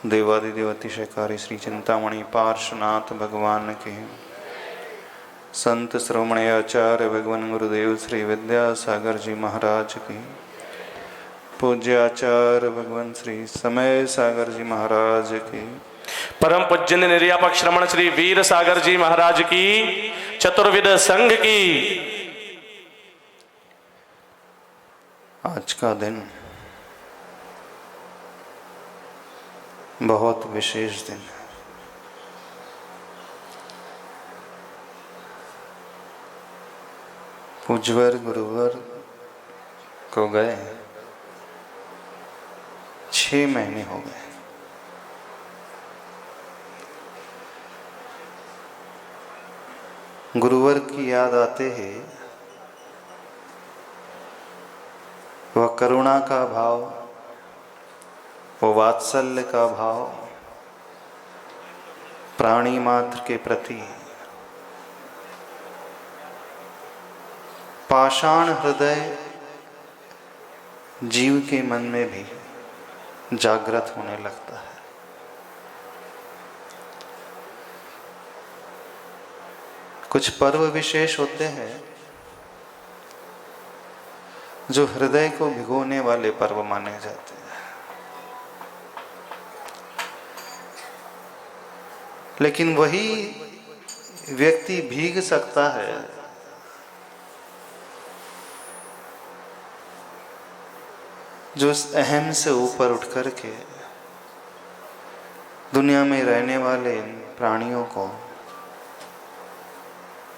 देवादिदेव अतिशयकारी श्री चिंतामणि पार्श्वनाथ भगवान के, संत श्रवणय आचार्य भगवान गुरुदेव श्री विद्यासागर जी महाराज की, पूज्य आचार्य भगवान श्री समय सागर जी महाराज की, परम पूज्य निर्यापक श्रमण श्री वीर सागर जी महाराज की, चतुर्विद संघ की। आज का दिन बहुत विशेष दिन है। पूज्यवर गुरुवर को गए 6 महीने हो गए। गुरुवर की याद आते ही वह करुणा का भाव, वो वात्सल्य का भाव प्राणी मात्र के प्रति, पाषाण हृदय जीव के मन में भी जागृत होने लगता है। कुछ पर्व विशेष होते हैं जो हृदय को भिगोने वाले पर्व माने जाते हैं, लेकिन वही व्यक्ति भीग सकता है जो उस अहम से ऊपर उठ कर के दुनिया में रहने वाले प्राणियों को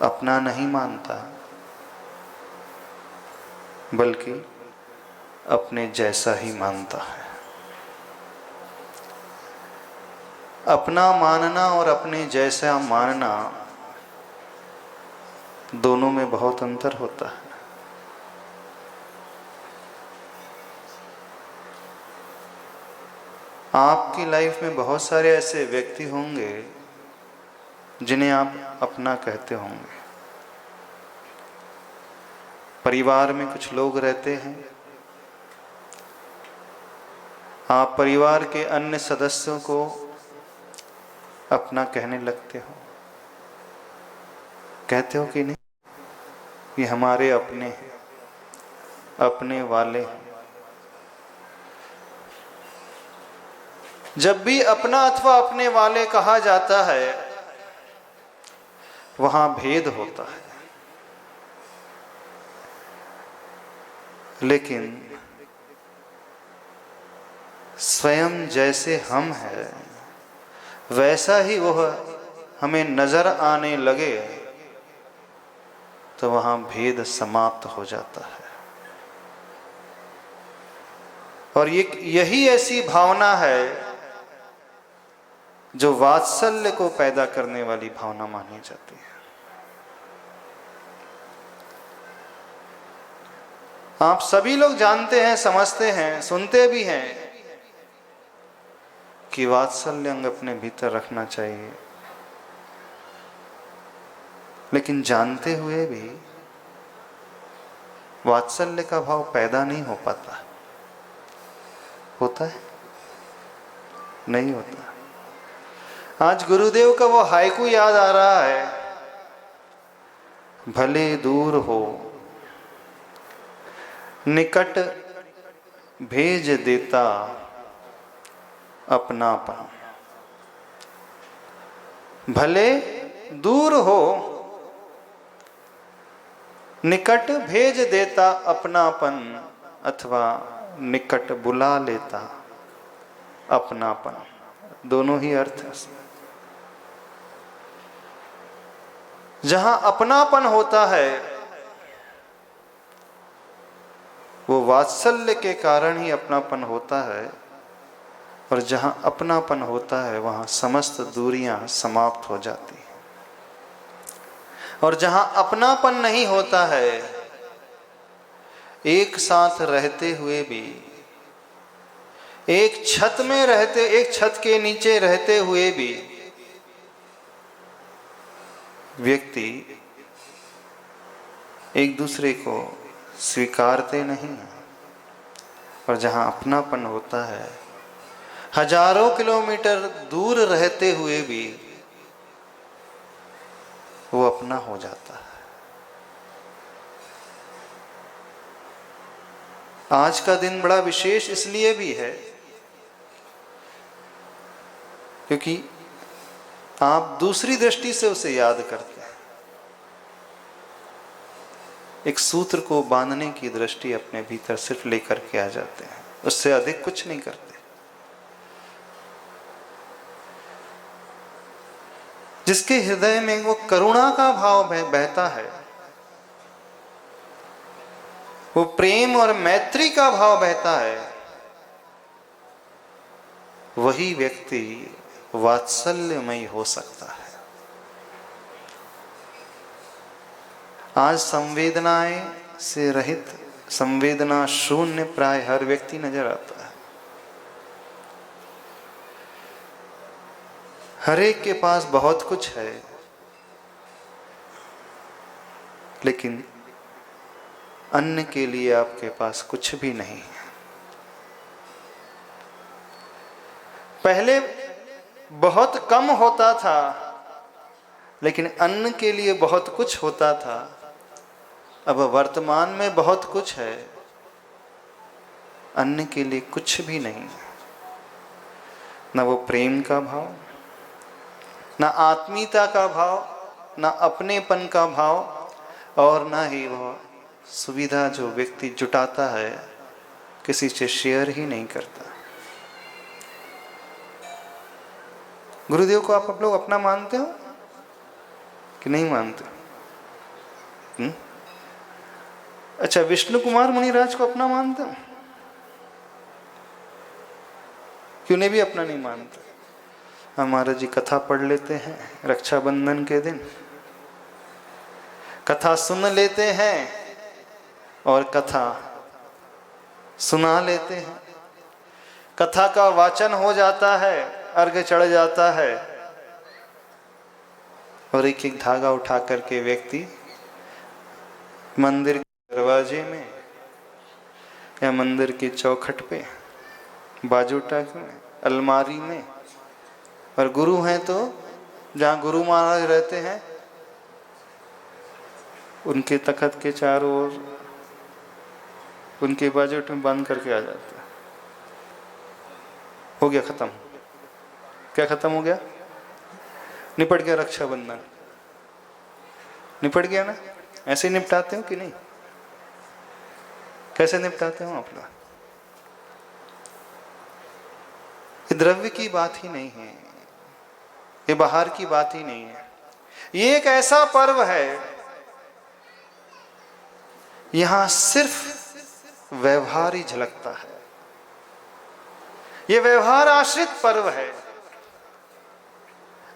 अपना नहीं मानता, बल्कि अपने जैसा ही मानता है। अपना मानना और अपने जैसा मानना दोनों में बहुत अंतर होता है। आपकी लाइफ में बहुत सारे ऐसे व्यक्ति होंगे जिन्हें आप अपना कहते होंगे। परिवार में कुछ लोग रहते हैं, आप परिवार के अन्य सदस्यों को अपना कहने लगते हो। कहते हो कि नहीं, ये हमारे अपने हैं, अपने वाले हैं। जब भी अपना अथवा अपने वाले कहा जाता है, वहां भेद होता है। लेकिन स्वयं जैसे हम हैं वैसा ही वह हमें नजर आने लगे तो वहां भेद समाप्त हो जाता है। और यही ऐसी भावना है जो वात्सल्य को पैदा करने वाली भावना मानी जाती है। आप सभी लोग जानते हैं, समझते हैं, सुनते भी हैं कि वात्सल्य अंग अपने भीतर रखना चाहिए, लेकिन जानते हुए भी वात्सल्य का भाव पैदा नहीं हो पाता। होता है? नहीं होता। आज गुरुदेव का वो हाइकू याद आ रहा है, भले दूर हो निकट भेज देता अपनापन। भले दूर हो निकट भेज देता अपनापन, अथवा निकट बुला लेता अपनापन। दोनों ही अर्थ है। जहां अपनापन होता है वो वात्सल्य के कारण ही अपनापन होता है, और जहां अपनापन होता है वहां समस्त दूरियां समाप्त हो जाती हैं। और जहां अपनापन नहीं होता है, एक साथ रहते हुए भी, एक छत में रहते, एक छत के नीचे रहते हुए भी व्यक्ति एक दूसरे को स्वीकारते नहीं हैं। और जहां अपनापन होता है, हजारों किलोमीटर दूर रहते हुए भी वो अपना हो जाता है। आज का दिन बड़ा विशेष इसलिए भी है क्योंकि आप दूसरी दृष्टि से उसे याद करते हैं। एक सूत्र को बांधने की दृष्टि अपने भीतर सिर्फ लेकर के आ जाते हैं, उससे अधिक कुछ नहीं करते। जिसके हृदय में वो करुणा का भाव बहता है, वो प्रेम और मैत्री का भाव बहता है, वही व्यक्ति वात्सल्यमयी हो सकता है। आज संवेदनाएं से रहित, संवेदना शून्य प्राय हर व्यक्ति नजर आता है। हर एक के पास बहुत कुछ है, लेकिन अन्य के लिए आपके पास कुछ भी नहीं है। पहले बहुत कम होता था, लेकिन अन्न के लिए बहुत कुछ होता था। अब वर्तमान में बहुत कुछ है, अन्न के लिए कुछ भी नहीं। न वो प्रेम का भाव, न आत्मीयता का भाव, न अपनेपन का भाव, और न ही वह सुविधा जो व्यक्ति जुटाता है किसी से शेयर ही नहीं करता। गुरुदेव को आप लोग अपना मानते हो कि नहीं मानते? अच्छा, विष्णु कुमार मुनिराज को अपना मानते हो? क्यों नहीं भी अपना नहीं मानते? हमारा जी कथा पढ़ लेते हैं रक्षाबंधन के दिन, कथा सुन लेते हैं और कथा सुना लेते हैं। कथा का वाचन हो जाता है, अर्घ चढ़ जाता है, और एक एक धागा उठा करके व्यक्ति मंदिर के दरवाजे में या मंदिर की चौखट पे, बाजूटाक में, अलमारी में, और गुरु हैं तो जहाँ गुरु महाराज रहते हैं उनके तखत के चारों ओर उनके बाजूट में बंद करके आ जाते हैं। हो गया खत्म। क्या खत्म हो गया? निपट गया रक्षाबंधन, निपट गया ना। ऐसे ही निपटाते हो कि नहीं? कैसे निपटाते हो आप लोग? ये द्रव्य की बात ही नहीं है, ये बाहर की बात ही नहीं है। ये एक ऐसा पर्व है, यहां सिर्फ व्यवहार ही झलकता है। ये व्यवहार आश्रित पर्व है।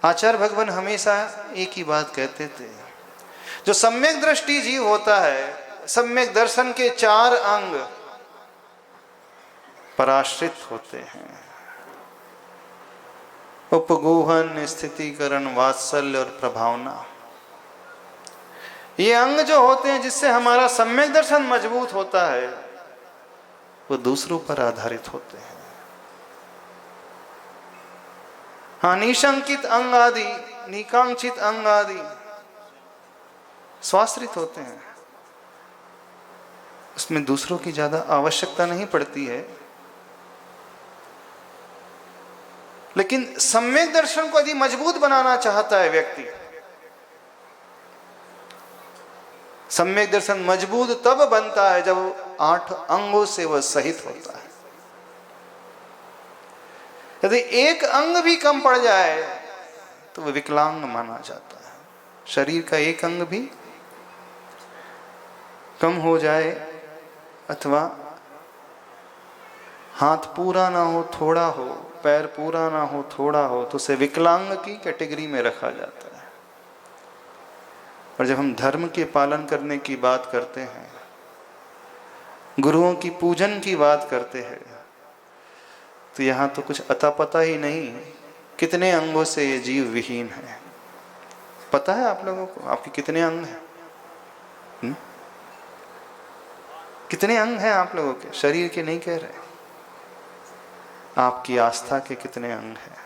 आचार्य भगवान हमेशा एक ही बात कहते थे, जो सम्यक दृष्टि जीव होता है, सम्यक दर्शन के 4 अंग पराश्रित होते हैं। उपगोहन, स्थितिकरण, वात्सल्य और प्रभावना। ये अंग जो होते हैं जिससे हमारा सम्यक दर्शन मजबूत होता है, वो दूसरों पर आधारित होते हैं। हाँ, निशंकित अंग आदि, निकांक्षित अंग आदि स्वाश्रित होते हैं, उसमें दूसरों की ज्यादा आवश्यकता नहीं पड़ती है। लेकिन सम्यक दर्शन को यदि मजबूत बनाना चाहता है व्यक्ति, सम्यक दर्शन मजबूत तब बनता है जब 8 अंगों से वह सहित होता है। यदि एक अंग भी कम पड़ जाए तो वह विकलांग माना जाता है। शरीर का एक अंग भी कम हो जाए, अथवा हाथ पूरा ना हो थोड़ा हो, पैर पूरा ना हो थोड़ा हो, तो उसे विकलांग की कैटेगरी में रखा जाता है। और जब हम धर्म के पालन करने की बात करते हैं, गुरुओं की पूजन की बात करते हैं, तो यहाँ तो कुछ अता पता ही नहीं कितने अंगों से ये जीव विहीन है। पता है आप लोगों को आपके कितने अंग हैं? कितने अंग हैं आप लोगों के? शरीर के नहीं कह रहे, आपकी आस्था के कितने अंग हैं,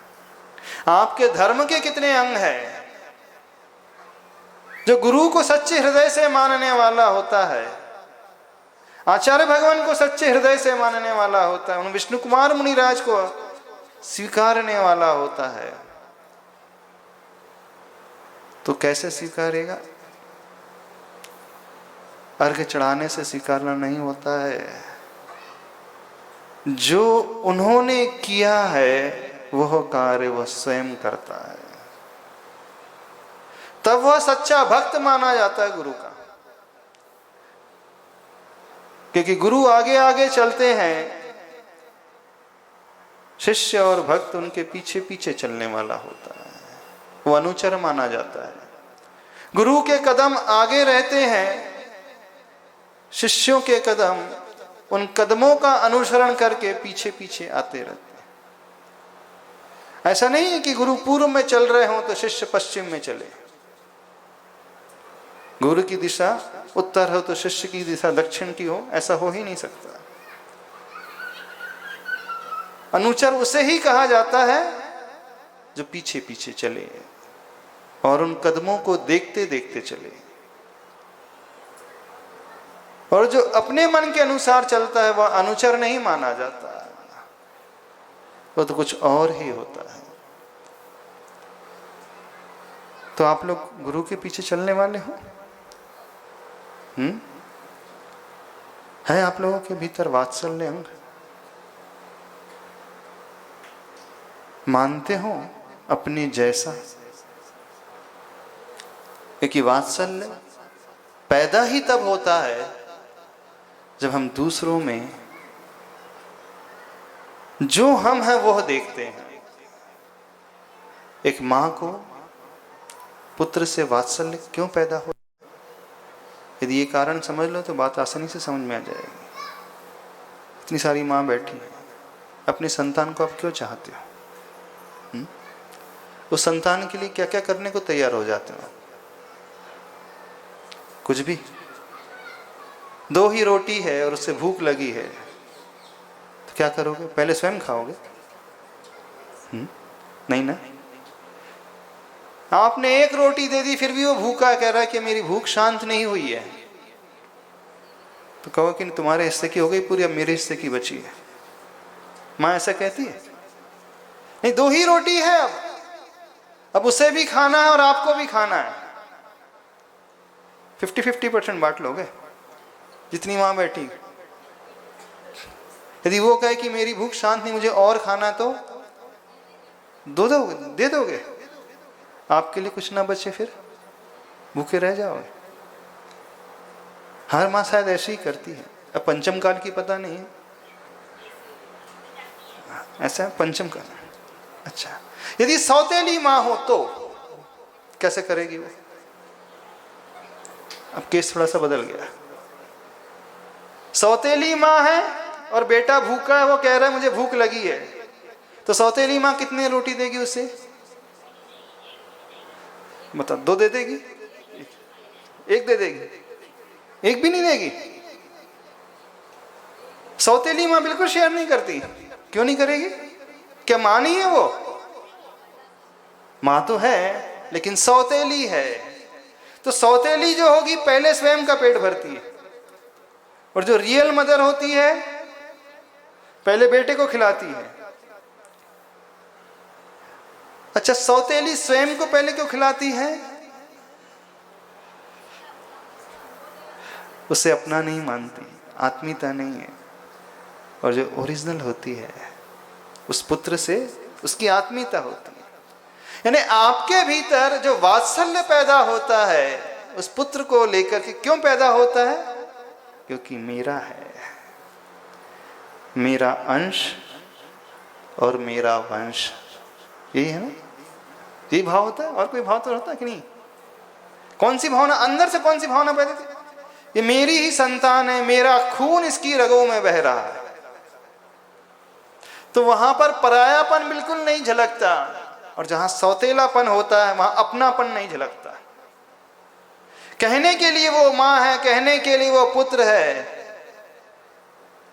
आपके धर्म के कितने अंग हैं। जो गुरु को सच्चे हृदय से मानने वाला होता है, आचार्य भगवान को सच्चे हृदय से मानने वाला होता है, उन विष्णु कुमार मुनिराज को स्वीकारने वाला होता है, तो कैसे स्वीकारेगा? अर्घ चढ़ाने से स्वीकारना नहीं होता है। जो उन्होंने किया है वह कार्य वह स्वयं करता है, तब वह सच्चा भक्त माना जाता है गुरु का। क्योंकि गुरु आगे आगे चलते हैं, शिष्य और भक्त उनके पीछे पीछे चलने वाला होता है, वो अनुचर माना जाता है। गुरु के कदम आगे रहते हैं, शिष्यों के कदम उन कदमों का अनुसरण करके पीछे पीछे आते रहते हैं। ऐसा नहीं है कि गुरु पूर्व में चल रहे हों तो शिष्य पश्चिम में चले, गुरु की दिशा उत्तर हो तो शिष्य की दिशा दक्षिण की हो, ऐसा हो ही नहीं सकता। अनुचर उसे ही कहा जाता है जो पीछे पीछे चले और उन कदमों को देखते देखते चले, और जो अपने मन के अनुसार चलता है वह अनुचर नहीं माना जाता, वो तो कुछ और ही होता है। तो आप लोग गुरु के पीछे चलने वाले हो? है आप लोगों के भीतर वात्सल्य अंग? मानते हो अपने जैसा? क्योंकि वात्सल्य पैदा ही तब होता है जब हम दूसरों में जो हम हैं वह देखते हैं। एक मां को पुत्र से वात्सल्य क्यों पैदा हो? यदि ये कारण समझ लो तो बात आसानी से समझ में आ जाएगी। इतनी सारी मां बैठी है, अपने संतान को आप क्यों चाहते हो? उस संतान के लिए क्या क्या करने को तैयार हो जाते हो? कुछ भी। 2 ही रोटी है और उससे भूख लगी है तो क्या करोगे? पहले स्वयं खाओगे? नहीं ना। आपने 1 रोटी दे दी फिर भी वो भूखा, कह रहा है कि मेरी भूख शांत नहीं हुई है, तो कहो कि तुम्हारे हिस्से की हो गई पूरी, अब मेरे हिस्से की बची है। माँ ऐसा कहती है? नहीं, 2 ही रोटी है, अब उसे भी खाना है और आपको भी खाना है। 50-50% बांट लोगे जितनी मां बैठी। यदि वो कहे कि मेरी भूख शांत नहीं, मुझे और खाना, तो दे दोगे? आपके लिए कुछ ना बचे, फिर भूखे रह जाओगे। हर मां शायद ऐसे ही करती है। अब पंचम काल की पता नहीं है, ऐसा है पंचम काल। अच्छा, यदि सौतेली मां हो तो कैसे करेगी वो? अब केस थोड़ा सा बदल गया। सौतेली मां है और बेटा भूखा है, वो कह रहा है मुझे भूख लगी है, तो सौतेली मां कितनी रोटी देगी उसे? बता, 2 दे देगी? 1 दे देगी? 1 भी नहीं देगी। सौतेली मां बिल्कुल शेयर नहीं करती। क्यों नहीं करेगी? क्या मां नहीं है वो? मां तो है लेकिन सौतेली है। तो सौतेली जो होगी पहले स्वयं का पेट भरती है, और जो रियल मदर होती है पहले बेटे को खिलाती है। अच्छा, सौतेली स्वयं को पहले क्यों खिलाती है? उसे अपना नहीं मानती, आत्मीयता नहीं है, और जो ओरिजिनल होती है उस पुत्र से उसकी आत्मीयता होती है। यानी आपके भीतर जो वात्सल्य पैदा होता है उस पुत्र को लेकर के क्यों पैदा होता है? क्योंकि मेरा है, मेरा अंश और मेरा वंश, यही है ना? यही भाव होता है। और कोई भाव तो होता है कि नहीं? कौन सी भावना अंदर से, कौन सी भावना पैदा होती है? ये मेरी ही संतान है, मेरा खून इसकी रगों में बह रहा है। तो वहां पर परायापन बिल्कुल नहीं झलकता, और जहां सौतेलापन होता है वहां अपनापन नहीं झलकता। कहने के लिए वो मां है, कहने के लिए वो पुत्र है,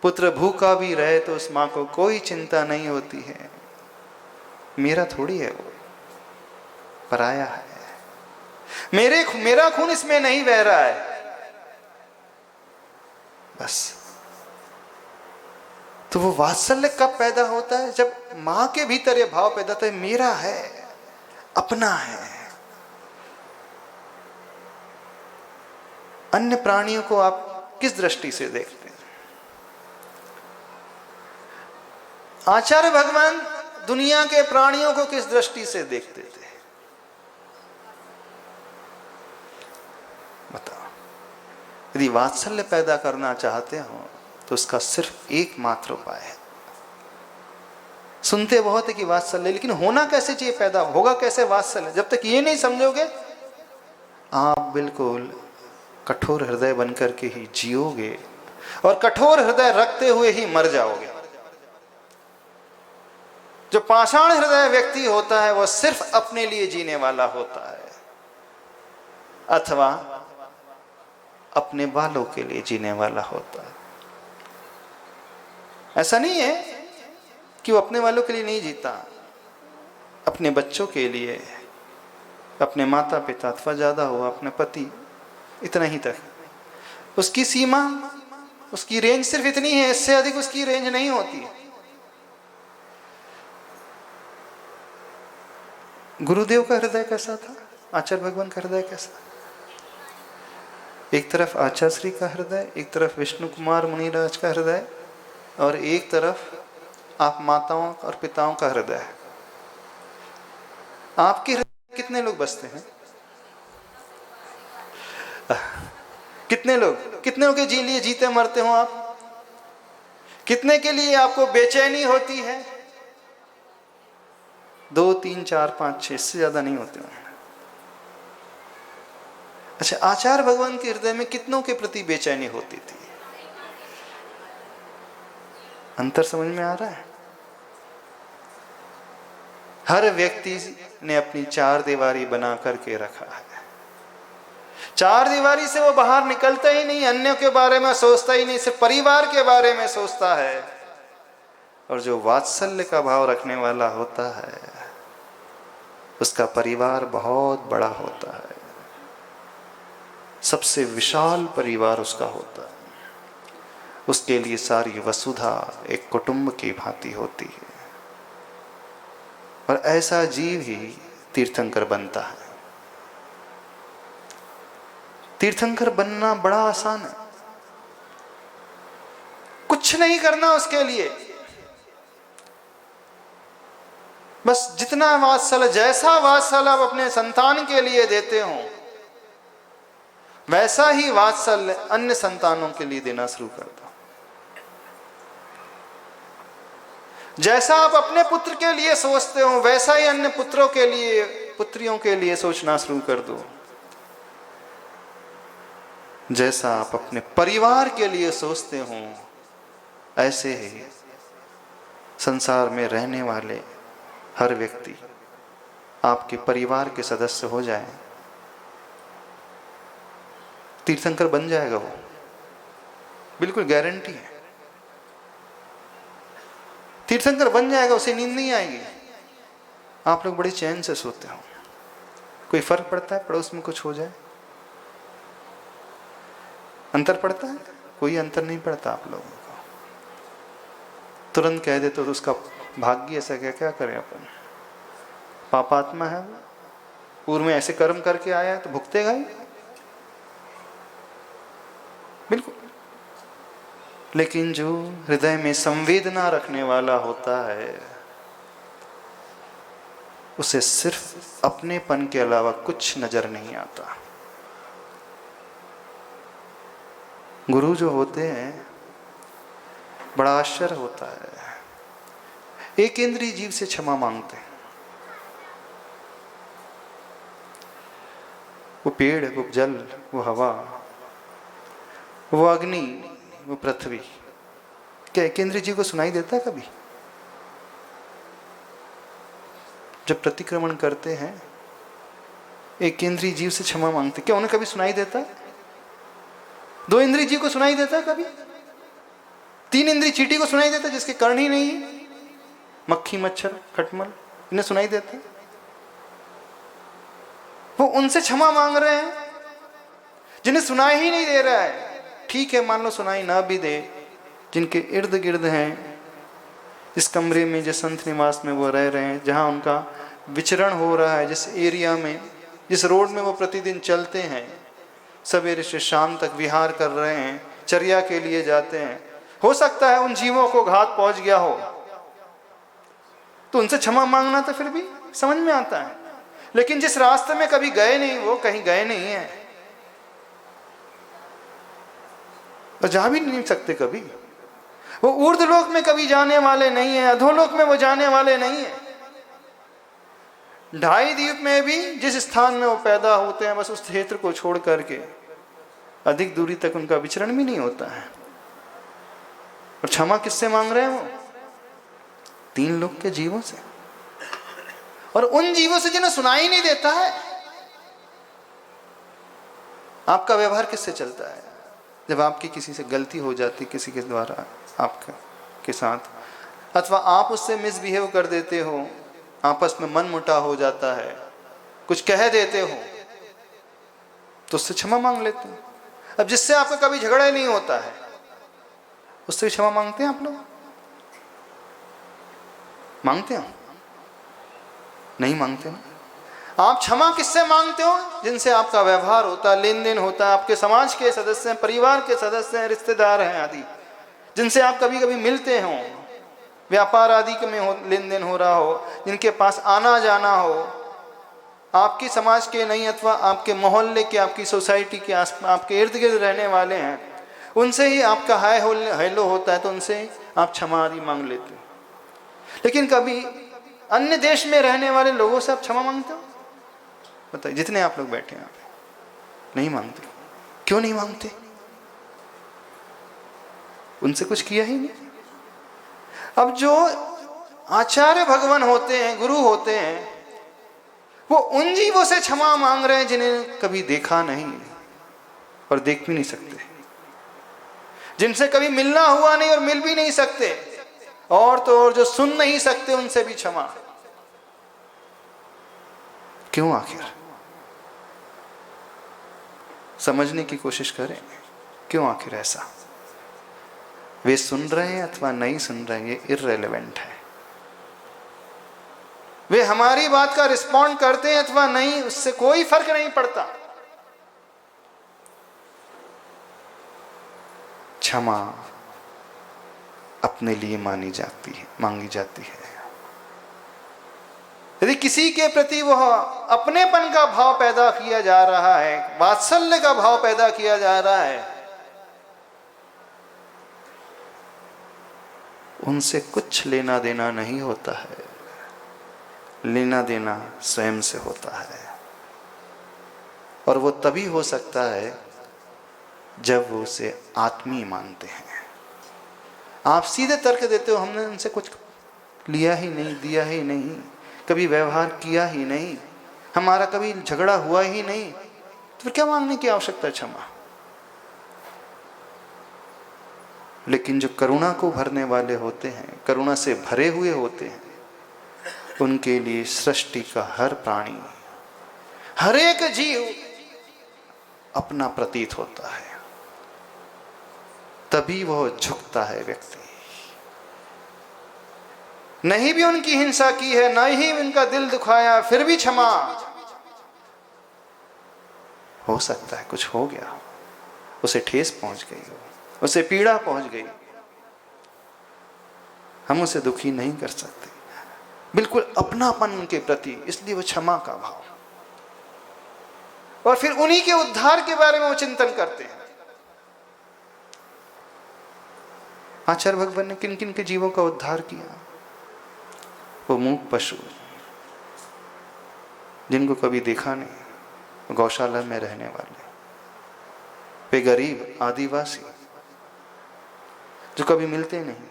पुत्र भूखा भी रहे तो उस माँ को कोई चिंता नहीं होती है, मेरा थोड़ी है वो, पराया है, मेरा खून इसमें नहीं बह रहा है। बस। तो वो वात्सल्य कब पैदा होता है? जब मां के भीतर ये भाव पैदा होता है, मेरा है, अपना है। अन्य प्राणियों को आप किस दृष्टि से देखते हैं? आचार्य भगवान दुनिया के प्राणियों को किस दृष्टि से देखते थे? बताओ। यदि वात्सल्य पैदा करना चाहते हो तो उसका सिर्फ एकमात्र उपाय है। सुनते बहुत है कि वात्सल्य, लेकिन होना कैसे चाहिए, पैदा होगा कैसे वात्सल्य? जब तक ये नहीं समझोगे आप बिल्कुल कठोर हृदय बनकर के ही जियोगे और कठोर हृदय रखते हुए ही मर जाओगे। जो पाषाण हृदय व्यक्ति होता है वह सिर्फ अपने लिए जीने वाला होता है अथवा अपने बालों के लिए जीने वाला होता है। ऐसा नहीं है कि वो अपने वालों के लिए नहीं जीता, अपने बच्चों के लिए, अपने माता पिता अथवा ज्यादा हुआ अपने पति, इतना ही तक उसकी सीमा, उसकी रेंज सिर्फ इतनी है, इससे अधिक उसकी रेंज नहीं होती। गुरुदेव का हृदय कैसा था? आचार्य भगवान का हृदय कैसा? एक तरफ आचार्य श्री का हृदय, एक तरफ विष्णु कुमार मुनिराज का हृदय, और एक तरफ आप माताओं और पिताओं का हृदय। आपके हृदय कितने लोग बसते हैं? कितने लोग के लिए जीते मरते हो आप? कितने के लिए आपको बेचैनी होती है? 2, 3, 4, 5, 6, इससे ज्यादा नहीं होते हैं। अच्छा, आचार्य भगवान के हृदय में कितनों के प्रति बेचैनी होती थी? अंतर समझ में आ रहा है? हर व्यक्ति ने अपनी चार दीवारी बना करके रखा है। चार दीवारी से वो बाहर निकलता ही नहीं, अन्यों के बारे में सोचता ही नहीं, सिर्फ परिवार के बारे में सोचता है। और जो वात्सल्य का भाव रखने वाला होता है उसका परिवार बहुत बड़ा होता है, सबसे विशाल परिवार उसका होता है। उसके लिए सारी वसुधा एक कुटुंब की भांति होती है। और ऐसा जीव ही तीर्थंकर बनता है। तीर्थंकर बनना बड़ा आसान है, कुछ नहीं करना उसके लिए, बस जितना वात्सल्य, जैसा वात्सल्य आप अपने संतान के लिए देते हो वैसा ही वात्सल्य अन्य संतानों के लिए देना शुरू कर दो। जैसा आप अपने पुत्र के लिए सोचते हो वैसा ही अन्य पुत्रों के लिए, पुत्रियों के लिए सोचना शुरू कर दो। जैसा आप अपने परिवार के लिए सोचते हो ऐसे ही संसार में रहने वाले हर व्यक्ति आपके परिवार के सदस्य हो जाए, तीर्थंकर बन जाएगा वो, बिल्कुल गारंटी है। तीर्थंकर बन जाएगा, उसे नींद नहीं आएगी। आप लोग बड़े चैन से सोते हो, कोई फर्क पड़ता है पड़ोस में कुछ हो जाए? अंतर पड़ता है? कोई अंतर नहीं पड़ता आप लोगों को। तुरंत कह देते तो उसका भाग्य ऐसा, क्या करें अपन, पापात्मा है वो, पूर्व में ऐसे कर्म करके आया है तो भुगतेगा ही, बिल्कुल। लेकिन जो हृदय में संवेदना रखने वाला होता है उसे सिर्फ अपनेपन के अलावा कुछ नजर नहीं आता। गुरु जो होते हैं बड़ा आश्चर्य होता है, एक इंद्रिय जीव से क्षमा मांगते हैं। वो पेड़, वो जल, वो हवा, वो अग्नि, वो पृथ्वी, क्या एक इंद्रिय जीव को सुनाई देता है कभी? जब प्रतिक्रमण करते हैं एक इंद्रिय जीव से क्षमा मांगते, क्या उन्हें कभी सुनाई देता है? 2 इंद्रिय जीव को सुनाई देता है कभी? तीन इंद्री चींटी को सुनाई देता जिसके कर्ण ही नहीं है? मक्खी, मच्छर, खटमल, इन्हें सुनाई देता। वो उनसे क्षमा मांग रहे हैं जिन्हें सुनाई ही नहीं दे रहा है। ठीक है, मान लो सुनाई ना भी दे, जिनके इर्द गिर्द हैं, जिस कमरे में, जिस संत निवास में वो रह रहे हैं, जहां उनका विचरण हो रहा है, जिस एरिया में, जिस रोड में वो प्रतिदिन चलते हैं, सवेरे से शाम तक विहार कर रहे हैं, चर्या के लिए जाते हैं, हो सकता है उन जीवों को घात पहुंच गया हो, तो उनसे क्षमा मांगना तो फिर भी समझ में आता है। लेकिन जिस रास्ते में कभी गए नहीं, वो कहीं गए नहीं है और जा भी नहीं सकते कभी, वो ऊर्ध्वलोक में कभी जाने वाले नहीं है, अधोलोक में वो जाने वाले नहीं है। ढाई द्वीप में भी जिस स्थान में वो पैदा होते हैं, बस उस क्षेत्र को छोड़ करके अधिक दूरी तक उनका विचरण भी नहीं होता है। और क्षमा किससे मांग रहे हैं वो? तीन लोक के जीवों से, और उन जीवों से जिन्हें सुनाई नहीं देता है। आपका व्यवहार किससे चलता है? जब आपकी किसी से गलती हो जाती, किसी के द्वारा आपका के साथ, अथवा आप उससे मिसबिहेव कर देते हो, आपस में मन मुटाव हो जाता है, कुछ कह देते हो, तो उससे क्षमा मांग लेते हो। अब जिससे आपका कभी झगड़ा ही नहीं होता है, उससे क्षमा मांगते हैं आप लोग? मांगते हो? नहीं मांगते हो। आप क्षमा किससे मांगते हो? जिनसे आपका व्यवहार होता है, लेन देन होता है, आपके समाज के सदस्य हैं, परिवार के सदस्य हैं, रिश्तेदार हैं आदि, जिनसे आप कभी कभी मिलते हो, व्यापार आदि में हो, लेन देन हो रहा हो, जिनके पास आना जाना हो, आपकी समाज के नहीं अथवा आपके मोहल्ले के, आपकी सोसाइटी के आपके इर्द गिर्द रहने वाले हैं, उनसे ही आपका हाय हेलो होता है, तो उनसे आप क्षमा आदि मांग लेते हो। लेकिन कभी अन्य देश में रहने वाले लोगों से आप क्षमा मांगते हो? बताइए, जितने आप लोग बैठे हैं, आप नहीं मांगते। क्यों नहीं मांगते? उनसे कुछ किया ही नहीं। अब जो आचार्य भगवान होते हैं, गुरु होते हैं, वो उन जीवों से क्षमा मांग रहे हैं जिन्हें कभी देखा नहीं और देख भी नहीं सकते, जिनसे कभी मिलना हुआ नहीं और मिल भी नहीं सकते, और तो और जो सुन नहीं सकते, उनसे भी क्षमा। क्यों? आखिर समझने की कोशिश करें, क्यों आखिर ऐसा? वे सुन रहे हैं अथवा नहीं सुन रहे हैं, ये इररिलेवेंट है। वे हमारी बात का रिस्पॉन्ड करते हैं अथवा नहीं, उससे कोई फर्क नहीं पड़ता। क्षमा अपने लिए मांगी जाती है। यदि किसी के प्रति वह अपनेपन का भाव पैदा किया जा रहा है, वात्सल्य का भाव पैदा किया जा रहा है, उनसे कुछ लेना देना नहीं होता है, लेना देना स्वयं से होता है। और वो तभी हो सकता है जब वो उसे आत्मीय मानते हैं। आप सीधे तर्क देते हो, हमने उनसे कुछ लिया ही नहीं, दिया ही नहीं, कभी व्यवहार किया ही नहीं, हमारा कभी झगड़ा हुआ ही नहीं, तो फिर क्या मांगने की आवश्यकता है क्षमा? लेकिन जो करुणा को भरने वाले होते हैं, करुणा से भरे हुए होते हैं, उनके लिए सृष्टि का हर प्राणी, हर एक जीव अपना प्रतीत होता है, तभी वह झुकता है व्यक्ति। नहीं भी उनकी हिंसा की है, न ही उनका दिल दुखाया, फिर भी क्षमा। हो सकता है कुछ हो गया, उसे ठेस पहुंच गई, उसे पीड़ा पहुंच गई, हम उसे दुखी नहीं कर सकते। बिल्कुल अपनापन उनके प्रति, इसलिए वो क्षमा का भाव, और फिर उन्हीं के उद्धार के बारे में वो चिंतन करते हैं। आचार्य भगवान ने किन किन के जीवों का उद्धार किया? वो मूक पशु, जिनको कभी देखा नहीं, गौशाला में रहने वाले, वे गरीब आदिवासी जो कभी मिलते नहीं,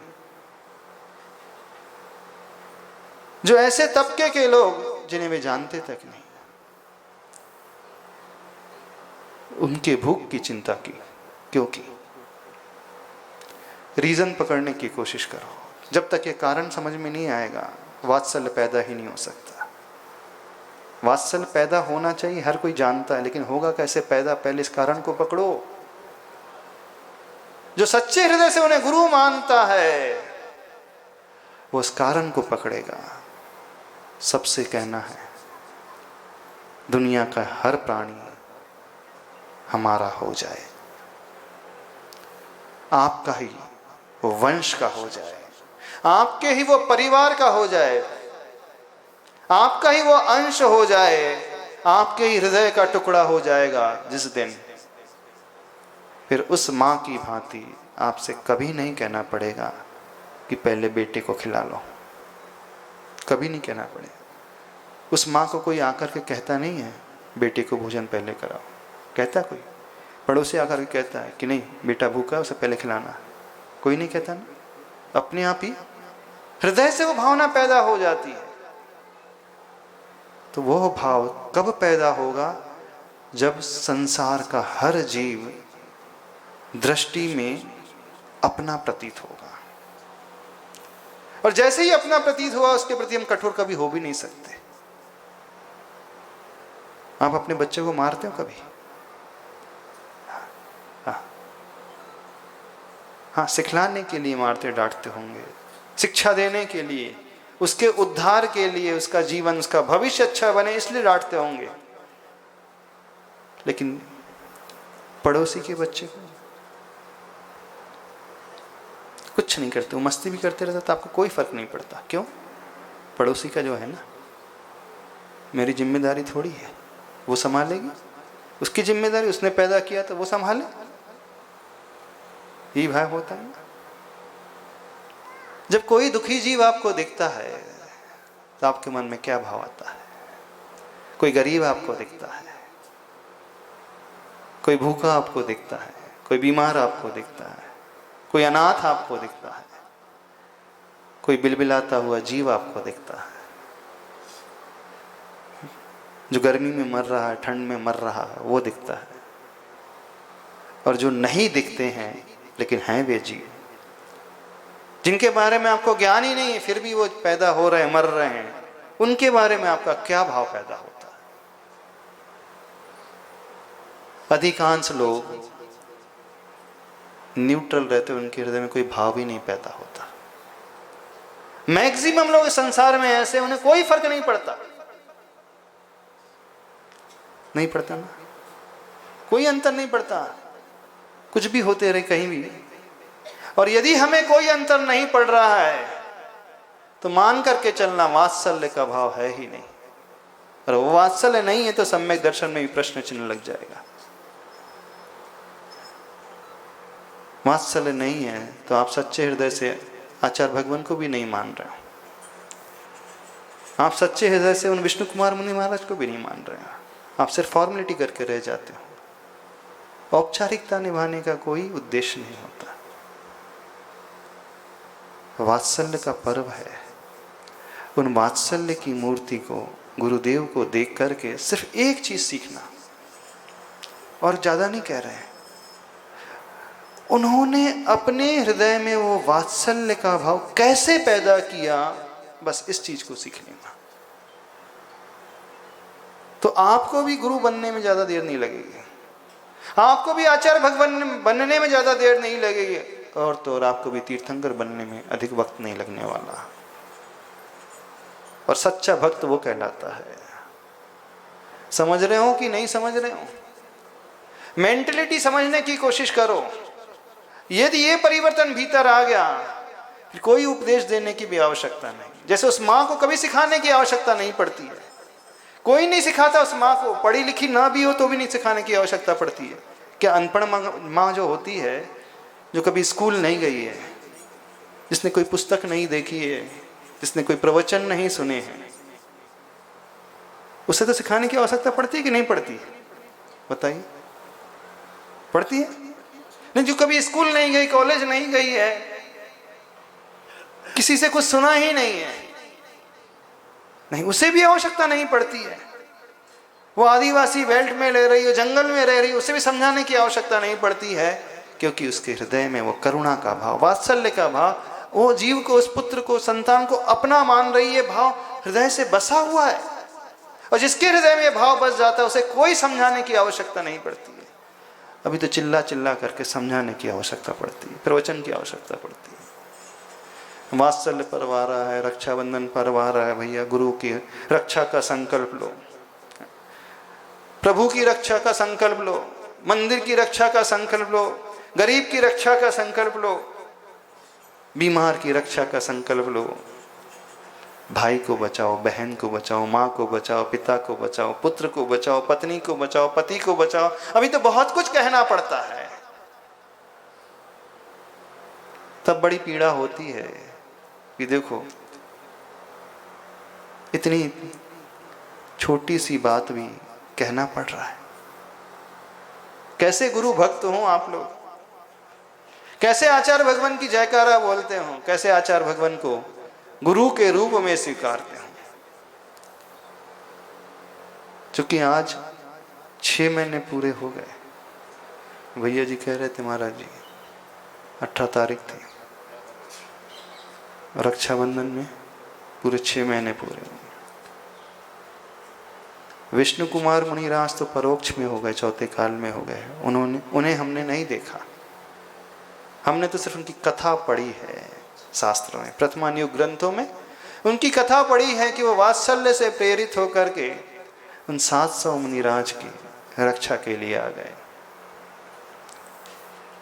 जो ऐसे तबके के लोग जिन्हें वे जानते तक नहीं, उनके भूख की चिंता की। क्योंकि रीज़न पकड़ने की कोशिश करो। जब तक ये कारण समझ में नहीं आएगा, वात्सल्य पैदा ही नहीं हो सकता। वात्सल्य पैदा होना चाहिए, हर कोई जानता है, लेकिन होगा कैसे पैदा, पहले इस कारण को पकड़ो। जो सच्चे हृदय से उन्हें गुरु मानता है वो उस कारण को पकड़ेगा। सबसे कहना है, दुनिया का हर प्राणी हमारा हो जाए, आपका ही वो वंश का हो जाए, आपके ही वो परिवार का हो जाए, आपका ही वो अंश हो जाए, आपके ही हृदय का टुकड़ा हो जाएगा जिस दिन, फिर उस माँ की भांति आपसे कभी नहीं कहना पड़ेगा कि पहले बेटे को खिला लो। कभी नहीं कहना पड़ेगा। उस माँ को कोई आकर के कहता नहीं है बेटे को भोजन पहले कराओ। कहता कोई? पड़ोसी आकर के कहता है कि नहीं बेटा भूखा है, उसे पहले खिलाना। कोई नहीं कहता ना। अपने आप ही हृदय से वो भावना पैदा हो जाती है। तो वो भाव कब पैदा होगा? जब संसार का हर जीव दृष्टि में अपना प्रतीत होगा। और जैसे ही अपना प्रतीत हुआ, उसके प्रति हम कठोर कभी हो भी नहीं सकते। आप अपने बच्चे को मारते हो कभी? हाँ, सिखलाने के लिए मारते डांटते होंगे, शिक्षा देने के लिए, उसके उद्धार के लिए, उसका जीवन, उसका भविष्य अच्छा बने इसलिए डांटते होंगे। लेकिन पड़ोसी के बच्चे को कुछ नहीं करते, वो मस्ती भी करते रहते तो आपको कोई फर्क नहीं पड़ता। क्यों? पड़ोसी का जो है ना, मेरी जिम्मेदारी थोड़ी है, वो संभालेगी। उसकी जिम्मेदारी, उसने पैदा किया तो वो संभाले। यही भाव होता है ना। जब कोई दुखी जीव आपको दिखता है तो आपके मन में क्या भाव आता है? कोई गरीब आपको दिखता है, कोई भूखा आपको दिखता है, कोई बीमार आपको दिखता है, कोई अनाथ आपको दिखता है, कोई बिलबिलाता हुआ जीव आपको दिखता है, जो गर्मी में मर रहा है, ठंड में मर रहा है, वो दिखता है। और जो नहीं दिखते हैं लेकिन हैं वे जीव, जिनके बारे में आपको ज्ञान ही नहीं है, फिर भी वो पैदा हो रहे हैं, मर रहे हैं, उनके बारे में आपका क्या भाव पैदा होता है? अधिकांश लोग न्यूट्रल रहते, उनके हृदय में कोई भाव ही नहीं पैदा होता। मैक्सिमम लोग इस संसार में ऐसे, उन्हें कोई फर्क नहीं पड़ता। नहीं पड़ता ना, कोई अंतर नहीं पड़ता, कुछ भी होते रहे कहीं भी। और यदि हमें कोई अंतर नहीं पड़ रहा है तो मान करके चलना वात्सल्य का भाव है ही नहीं। और वो वात्सल्य नहीं है तो सम्यक दर्शन में भी प्रश्न चिन्ह लग जाएगा। वात्सल्य नहीं है तो आप सच्चे हृदय से आचार्य भगवान को भी नहीं मान रहे हो। आप सच्चे हृदय से उन विष्णु कुमार मुनि महाराज को भी नहीं मान रहे हो। आप सिर्फ फॉर्मेलिटी करके रह जाते हो। औपचारिकता निभाने का कोई उद्देश्य नहीं होता। वात्सल्य का पर्व है। उन वात्सल्य की मूर्ति को, गुरुदेव को देख करके सिर्फ एक चीज सीखना, और ज्यादा नहीं कह रहे हैं। उन्होंने अपने हृदय में वो वात्सल्य का भाव कैसे पैदा किया, बस इस चीज को सीख लेना। तो आपको भी गुरु बनने में ज्यादा देर नहीं लगेगी, आपको भी आचार्य भगवान बनने में ज्यादा देर नहीं लगेगी, और तो और आपको भी तीर्थंकर बनने में अधिक वक्त नहीं लगने वाला। और सच्चा भक्त वो कहलाता है। समझ रहे हो कि नहीं समझ रहे हो? मेंटलिटी समझने की कोशिश करो। यदि ये परिवर्तन भीतर आ गया, फिर कोई उपदेश देने की भी आवश्यकता नहीं। जैसे उस माँ को कभी सिखाने की आवश्यकता नहीं पड़ती है। कोई नहीं सिखाता उस माँ को, पढ़ी लिखी ना भी हो तो भी नहीं सिखाने की आवश्यकता पड़ती है। क्या अनपढ़ माँ जो होती है, जो कभी स्कूल नहीं गई है, जिसने कोई पुस्तक नहीं देखी है, जिसने कोई प्रवचन नहीं सुने हैं, उसे तो सिखाने की आवश्यकता पड़ती है कि नहीं पड़ती? बताइए, पड़ती है? नहीं, जो कभी स्कूल नहीं गई, कॉलेज नहीं गई है, किसी से कुछ सुना ही नहीं है, नहीं, उसे भी आवश्यकता नहीं पड़ती है। वो आदिवासी बेल्ट में रह रही है, जंगल में रह रही है, उसे भी समझाने की आवश्यकता नहीं पड़ती है क्योंकि उसके हृदय में वो करुणा का भाव, वात्सल्य का भाव, वो जीव को, उस पुत्र को, संतान को अपना मान रही है, भाव हृदय से बसा हुआ है। और जिसके हृदय में भाव बस जाता है उसे कोई समझाने की आवश्यकता नहीं पड़ती है। अभी तो चिल्ला चिल्ला करके समझाने की आवश्यकता पड़ती है, प्रवचन की आवश्यकता पड़ती है। वात्सल्य पर्व आ रहा है, रक्षाबंधन पर्व आ रहा है, भैया गुरु की रक्षा का संकल्प लो, प्रभु की रक्षा का संकल्प लो, मंदिर की रक्षा का संकल्प लो, गरीब की रक्षा का संकल्प लो, बीमार की रक्षा का संकल्प लो। भाई को बचाओ, बहन को बचाओ, माँ को बचाओ, पिता को बचाओ, पुत्र को बचाओ, पत्नी को बचाओ, पति को बचाओ। अभी तो बहुत कुछ कहना पड़ता है, तब बड़ी पीड़ा होती है कि देखो इतनी छोटी सी बात भी कहना पड़ रहा है। कैसे गुरु भक्त हो आप लोग, कैसे आचार्य भगवान की जयकारा बोलते हो, कैसे आचार्य भगवान को गुरु के रूप में स्वीकारते हो। चूंकि आज 6 महीने पूरे हो गए, भैया जी कह रहे थे महाराज जी 18 तारीख थी, रक्षाबंधन में पूरे 6 महीने पूरे हो। विष्णु कुमार मुनिराज तो परोक्ष में हो गए, चौथे काल में हो गए, उन्हें हमने नहीं देखा, हमने तो सिर्फ उनकी कथा पढ़ी है शास्त्रों में, प्रथमान युग ग्रंथों में उनकी कथा पढ़ी है कि वो वात्सल्य से प्रेरित होकर के उन 700 मुनिराज की रक्षा के लिए आ गए।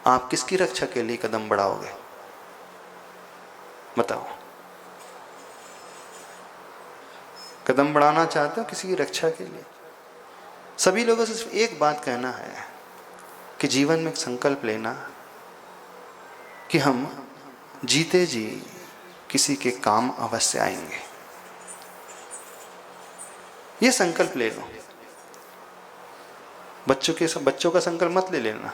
आप किसकी रक्षा के लिए कदम बढ़ाओगे बताओ? कदम बढ़ाना चाहते हो किसी की रक्षा के लिए? सभी लोगों से सिर्फ एक बात कहना है कि जीवन में एक संकल्प लेना कि हम जीते जी किसी के काम अवश्य आएंगे। ये संकल्प ले लो। बच्चों का संकल्प मत ले लेना,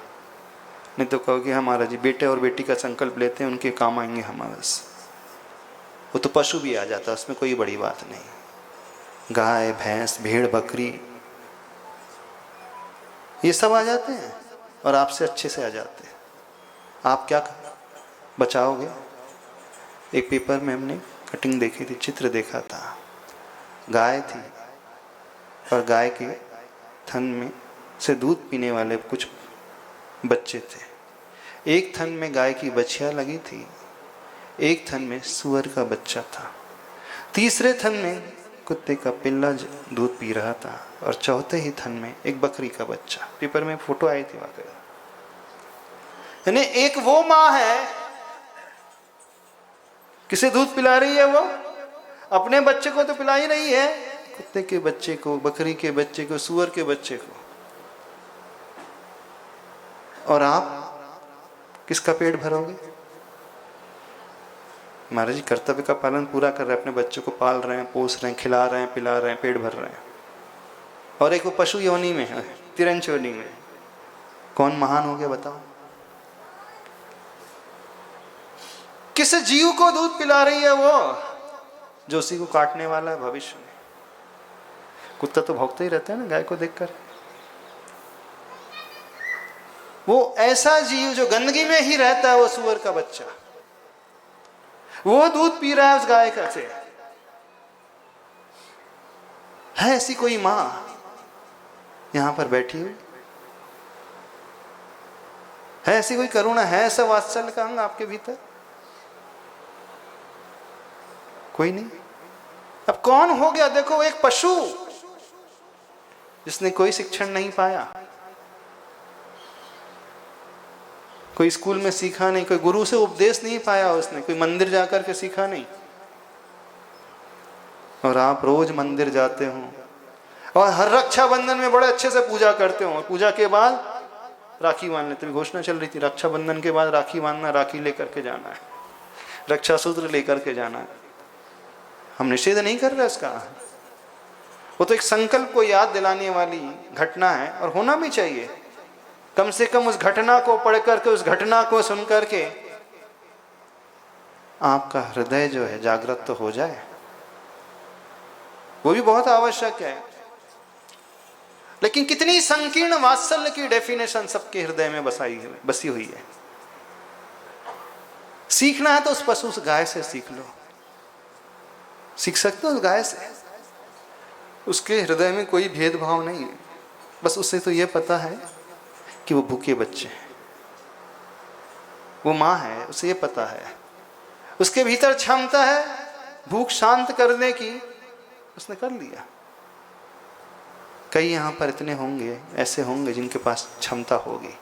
नहीं तो कहो कि हमारा जी बेटे और बेटी का संकल्प लेते हैं, उनके काम आएंगे हम अवश्य। वो तो पशु भी आ जाता है, उसमें कोई बड़ी बात नहीं। गाय, भैंस, भेड़, बकरी, ये सब आ जाते हैं और आपसे अच्छे से आ जाते हैं। आप क्या बचाओगे? एक पेपर में हमने कटिंग देखी थी, चित्र देखा था। गाय थी और गाय के थन में से दूध पीने वाले कुछ बच्चे थे। एक थन में गाय की बछिया लगी थी, एक थन में सुअर का बच्चा था, तीसरे थन में कुत्ते का पिल्ला दूध पी रहा था और चौथे ही थन में एक बकरी का बच्चा। पेपर में फोटो आई थी वाकई। यानी एक वो माँ है, किसे दूध पिला रही है? वो अपने बच्चे को तो पिला ही रही है, कुत्ते के बच्चे को, बकरी के बच्चे को, सुअर के बच्चे को। और आप किसका पेट भरोगे? महाराज जी कर्तव्य का पालन पूरा कर रहे हैं, अपने बच्चों को पाल रहे हैं, पोस रहे हैं, खिला रहे हैं, पिला रहे हैं, पेट भर रहे हैं। और एक वो पशु योनि में है, तिरंच योनि में। कौन महान हो गया बताओ? किस जीव को दूध पिला रही है वो? जो उसी को काटने वाला है भविष्य में। कुत्ता तो भौंकता ही रहता है ना गाय को देखकर। वो ऐसा जीव जो गंदगी में ही रहता है, वो सुअर का बच्चा, वो दूध पी रहा है उस गाय का से। है ऐसी कोई मां यहां पर बैठी हुई? है ऐसी कोई करुणा? है ऐसा वात्सल्य का अंग आपके भीतर? कोई नहीं। अब कौन हो गया? देखो एक पशु जिसने कोई शिक्षण नहीं पाया, कोई स्कूल में सीखा नहीं, कोई गुरु से उपदेश नहीं पाया उसने, कोई मंदिर जाकर के सीखा नहीं। और आप रोज मंदिर जाते हो और हर रक्षाबंधन में बड़े अच्छे से पूजा करते हो, और पूजा के बाद राखी बांध लेते। घोषणा चल रही थी रक्षाबंधन के बाद राखी बांधना, राखी लेकर के जाना है, रक्षा सूत्र लेकर के जाना है। हम निषेध नहीं कर रहे इसका, वो तो एक संकल्प को याद दिलाने वाली घटना है और होना भी चाहिए। कम से कम उस घटना को पढ़ करके, उस घटना को सुन करके आपका हृदय जो है जागृत तो हो जाए, वो भी बहुत आवश्यक है। लेकिन कितनी संकीर्ण वात्सल्य की डेफिनेशन सबके हृदय में बसी हुई है। सीखना है तो उस पशु उस गाय से सीख लो, सीख सकते हो उस गाय से। उसके हृदय में कोई भेदभाव नहीं है, बस उसे तो यह पता है कि वो भूखे बच्चे हैं, वो माँ है, उसे ये पता है। उसके भीतर क्षमता है भूख शांत करने की, उसने कर लिया। कई यहाँ पर इतने होंगे, ऐसे होंगे जिनके पास क्षमता होगी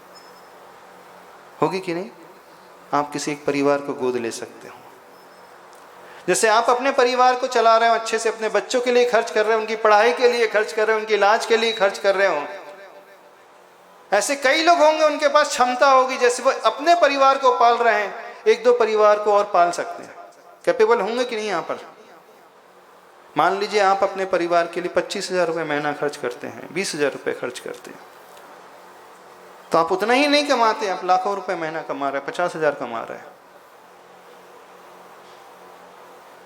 कि नहीं? आप किसी एक परिवार को गोद ले सकते हो। जैसे आप अपने परिवार को चला रहे हो, अच्छे से अपने बच्चों के लिए खर्च कर रहे हो, उनकी पढ़ाई के लिए खर्च कर रहे हो, उनके इलाज के लिए खर्च कर रहे हो, ऐसे कई लोग होंगे उनके पास क्षमता होगी, जैसे वो अपने परिवार को पाल रहे हैं, एक दो परिवार को और पाल सकते हैं। कैपेबल होंगे कि नहीं? यहाँ पर मान लीजिए आप अपने परिवार के लिए 25,000 रुपये महीना खर्च करते हैं, 20,000 रुपये खर्च करते हैं, तो आप उतना ही नहीं कमाते, आप लाखों रुपए महीना कमा रहे हैं, 50,000 कमा रहे हैं।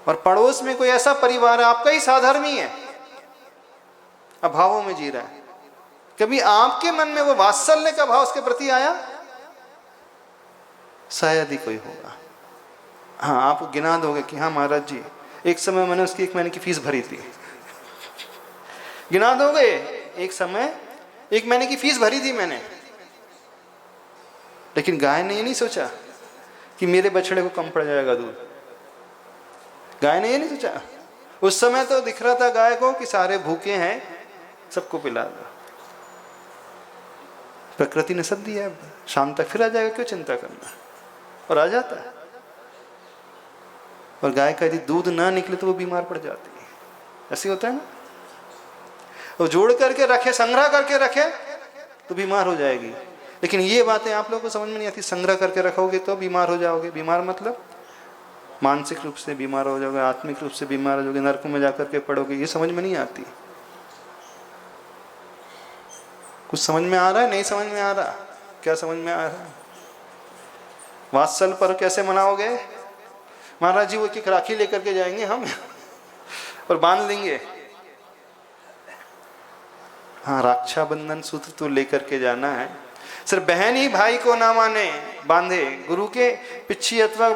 और पड़ोस में कोई ऐसा परिवार है, आपका ही साधर्मी है, अभावों में जी रहा है, कभी आपके मन में वो वात्सल्य का भाव उसके प्रति आया? शायद ही कोई होगा। हाँ, आप गिना दोगे कि हाँ महाराज जी, एक समय मैंने उसकी 1 महीने की फीस भरी थी। गिना दोगे? एक समय 1 महीने की फीस भरी थी मैंने। लेकिन गाय ने ये नहीं सोचा कि मेरे बछड़े को कम पड़ जाएगा दूध। गाय ने ये नहीं सोचा। उस समय तो दिख रहा था गाय को कि सारे भूखे हैं, सबको पिला दो। प्रकृति ने सब दिया, शाम तक फिर आ जाएगा, क्यों चिंता करना? और आ जाता है। और गाय का यदि दूध ना निकले तो वो बीमार पड़ जाती है। ऐसे होता है ना, वो जोड़ करके रखे, संग्रह करके रखे तो बीमार हो जाएगी। लेकिन ये बातें आप लोगों को समझ में नहीं आती। संग्रह करके रखोगे तो बीमार हो जाओगे। बीमार मतलब मानसिक रूप से बीमार हो जाओगे, आत्मिक रूप से बीमार हो जाओगे, नरकों में जाकर के पड़ोगे। ये समझ में नहीं आती। कुछ समझ में आ रहा है? नहीं समझ में आ रहा? क्या समझ में आ रहा है? वात्सल पर कैसे मनाओगे? महाराज जी वो एक राखी लेकर के जाएंगे हम और बांध लेंगे। हाँ, रक्षाबंधन सूत्र तो लेकर के जाना है। सिर्फ बहन ही भाई को ना माने, बांधे। गुरु के पिछी अथवा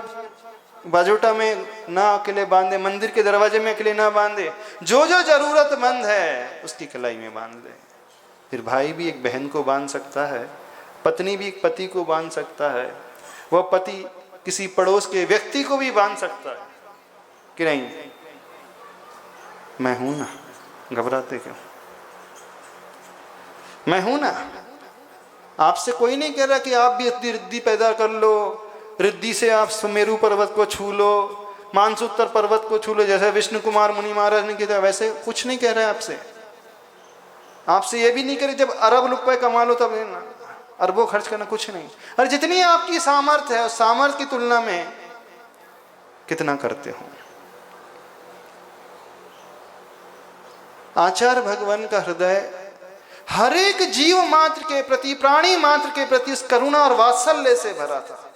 बाजोटा में ना अकेले बांधे, मंदिर के दरवाजे में अकेले ना बांधे। जो जो जरूरतमंद है उसकी कलाई में बांध दे। फिर भाई भी एक बहन को बांध सकता है, पत्नी भी एक पति को बांध सकता है, वह पति किसी पड़ोस के व्यक्ति को भी बांध सकता है कि नहीं? मैं हूं ना, घबराते क्यों? मैं हूं ना। आपसे कोई नहीं कह रहा कि आप भी इतनी रिद्धि पैदा कर लो, रिद्धि से आप सुमेरु पर्वत को छू लो, मानसूत्र पर्वत को छू लो, जैसे विष्णु कुमार मुनि महाराज ने किया। वैसे कुछ नहीं कह रहे आपसे। आपसे ये भी नहीं करे जब अरब रुपए कमा लो तब लेना, अरबों खर्च करना, कुछ नहीं। और जितनी आपकी सामर्थ्य है उस सामर्थ्य की तुलना में कितना करते हो? आचार्य भगवान का हृदय हर एक जीव मात्र के प्रति, प्राणी मात्र के प्रति उस करुणा और वात्सल्य से भरा था।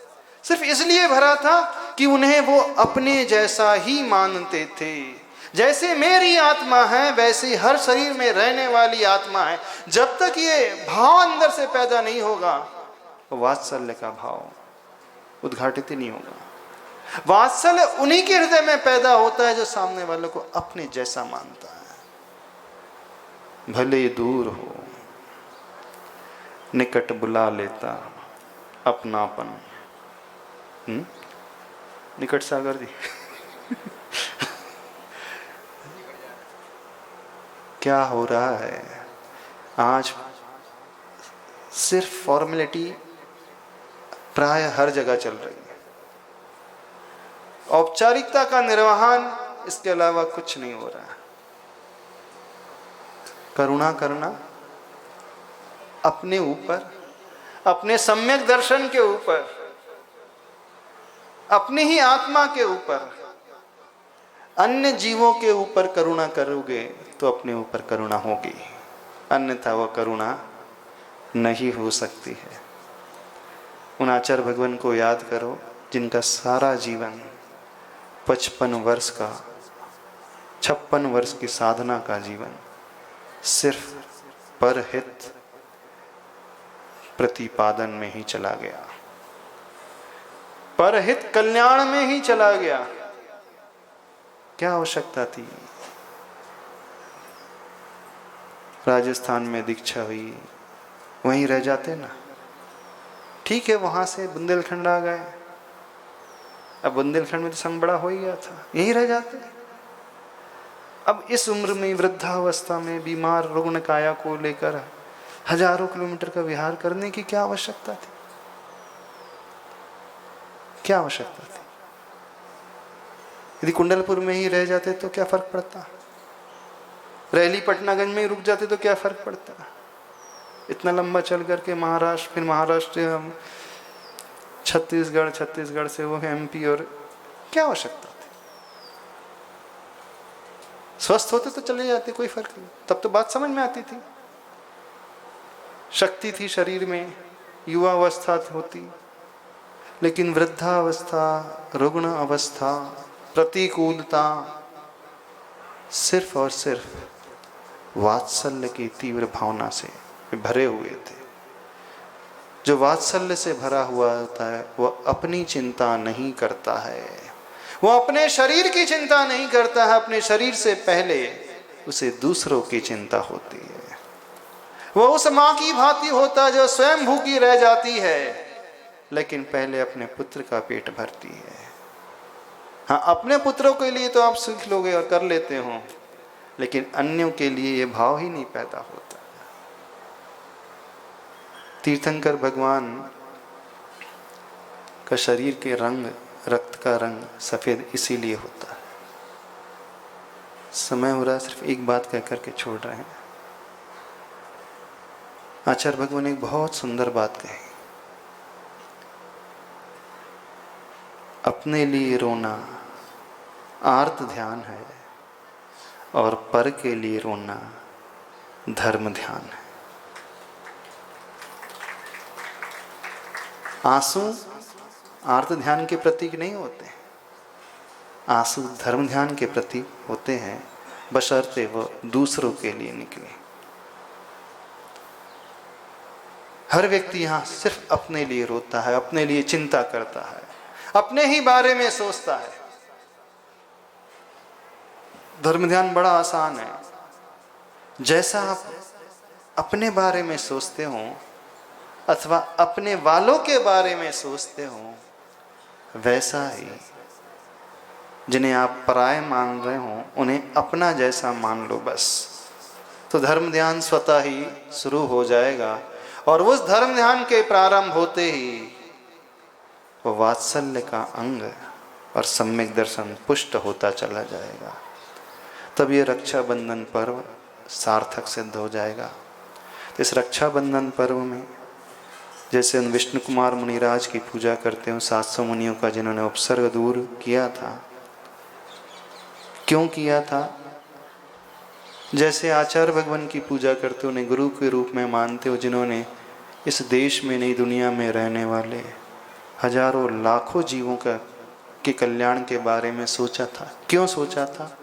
सिर्फ इसलिए भरा था कि उन्हें वो अपने जैसा ही मानते थे। जैसे मेरी आत्मा है वैसे हर शरीर में रहने वाली आत्मा है। जब तक ये भाव अंदर से पैदा नहीं होगा तो वात्सल्य का भाव उद्घाटित ही नहीं होगा। वात्सल्य उन्हीं के हृदय में पैदा होता है जो सामने वालों को अपने जैसा मानता है, भले दूर हो, निकट बुला लेता अपनापन। निकट सागर जी क्या हो रहा है आज? सिर्फ फॉर्मेलिटी प्राय हर जगह चल रही है। औपचारिकता का निर्वहन, इसके अलावा कुछ नहीं हो रहा है। करुणा करना अपने ऊपर, अपने सम्यक दर्शन के ऊपर, अपनी ही आत्मा के ऊपर, अन्य जीवों के ऊपर करुणा करोगे तो अपने ऊपर करुणा होगी, अन्यथा वह करुणा नहीं हो सकती है। उन आचार्य भगवान को याद करो जिनका सारा जीवन 55 वर्ष का, 56 वर्ष की साधना का जीवन सिर्फ परहित प्रतिपादन में ही चला गया, परहित कल्याण में ही चला गया। क्या आवश्यकता थी? राजस्थान में दीक्षा हुई, वहीं रह जाते ना। ठीक है, वहां से बुंदेलखंड आ गए, अब बुंदेलखंड में तो संग बड़ा हो ही गया था, यहीं रह जाते। अब इस उम्र में, वृद्धावस्था में, बीमार रुग्ण काया को लेकर हजारों किलोमीटर का विहार करने की क्या आवश्यकता थी? क्या आवश्यकता थी? यदि कुंडलपुर में ही रह जाते तो क्या फर्क पड़ता? रैली पटनागंज में ही रुक जाते तो क्या फर्क पड़ता? इतना लंबा चल करके महाराष्ट्र, फिर महाराष्ट्र हम छत्तीसगढ़, छत्तीसगढ़ से वो एमपी, और क्या आवश्यकता थी? स्वस्थ होते तो चले जाते, कोई फर्क नहीं, तब तो बात समझ में आती थी। शक्ति थी शरीर में, युवा अवस्था होती, लेकिन वृद्धावस्था, रुग्ण अवस्था, प्रतिकूलता सिर्फ और सिर्फ वात्सल्य की तीव्र भावना से भरे हुए थे। जो वात्सल्य से भरा हुआ होता है वह अपनी चिंता नहीं करता है, वह अपने शरीर की चिंता नहीं करता है। अपने शरीर से पहले उसे दूसरों की चिंता होती है। वह उस माँ की भांति होता है जो स्वयं भूखी रह जाती है, लेकिन पहले अपने पुत्र का पेट भरती है। हाँ, अपने पुत्रों के लिए तो आप सीख लोगे और कर लेते हो, लेकिन अन्यों के लिए ये भाव ही नहीं पैदा होता। तीर्थंकर भगवान का शरीर के रंग, रक्त का रंग सफेद इसीलिए होता है। समय हो रहा है, सिर्फ एक बात कह करके छोड़ रहे हैं। आचार्य भगवान ने एक बहुत सुंदर बात कही, अपने लिए रोना आर्त ध्यान है और पर के लिए रोना धर्म ध्यान है। आंसू आर्त ध्यान के प्रतीक नहीं होते, आंसू धर्म ध्यान के प्रतीक होते हैं, बशर्ते वो दूसरों के लिए निकले। हर व्यक्ति यहाँ सिर्फ अपने लिए रोता है, अपने लिए चिंता करता है, अपने ही बारे में सोचता है। धर्म ध्यान बड़ा आसान है। जैसा आप अपने बारे में सोचते हो अथवा अपने वालों के बारे में सोचते हो, वैसा ही जिन्हें आप पराये मान रहे हो उन्हें अपना जैसा मान लो बस। तो धर्म ध्यान स्वतः ही शुरू हो जाएगा, और उस धर्म ध्यान के प्रारंभ होते ही वो वात्सल्य का अंग और सम्यक दर्शन पुष्ट होता चला जाएगा। तब ये रक्षाबंधन पर्व सार्थक सिद्ध हो जाएगा। तो इस रक्षाबंधन पर्व में जैसे हम विष्णु कुमार मुनिराज की पूजा करते हो, 700 मुनियों का जिन्होंने उपसर्ग दूर किया था, क्यों किया था? जैसे आचार्य भगवान की पूजा करते हो, उन्हें गुरु के रूप में मानते हो, जिन्होंने इस देश में, नई दुनिया में रहने वाले हजारों लाखों जीवों के कल्याण के बारे में सोचा था। क्यों सोचा था?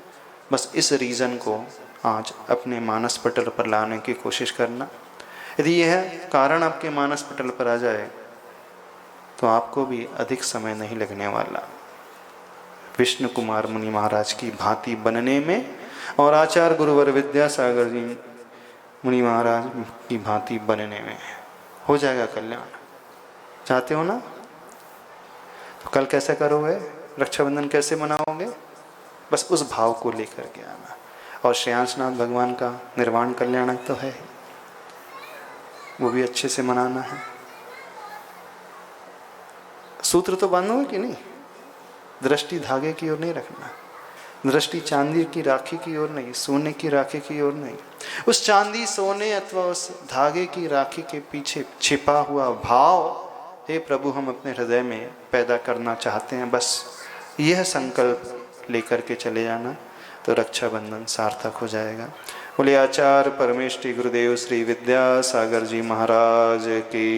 बस इस रीज़न को आज अपने मानस पटल पर लाने की कोशिश करना। यदि यह कारण आपके मानस पटल पर आ जाए तो आपको भी अधिक समय नहीं लगने वाला विष्णु कुमार मुनि महाराज की भांति बनने में और आचार्य गुरुवर विद्यासागर जी मुनि महाराज की भांति बनने में। हो जाएगा कल्याण। चाहते हो ना? तो कल कैसे करोगे? रक्षाबंधन कैसे मनाओगे? बस उस भाव को लेकर के आना। और श्रेयांशनाथ भगवान का निर्वाण कल्याण तो है, वो भी अच्छे से मनाना है। सूत्र तो बांधोगे कि नहीं? दृष्टि धागे की ओर नहीं रखना, दृष्टि चांदी की राखी की ओर नहीं, सोने की राखी की ओर नहीं। उस चांदी, सोने अथवा उस धागे की राखी के पीछे छिपा हुआ भाव, हे प्रभु हम अपने हृदय में पैदा करना चाहते हैं, बस यह संकल्प लेकर के चले जाना, तो रक्षाबंधन सार्थक हो जाएगा। बोले आचार्य परमेष्टि गुरुदेव श्री विद्यासागर जी महाराज की।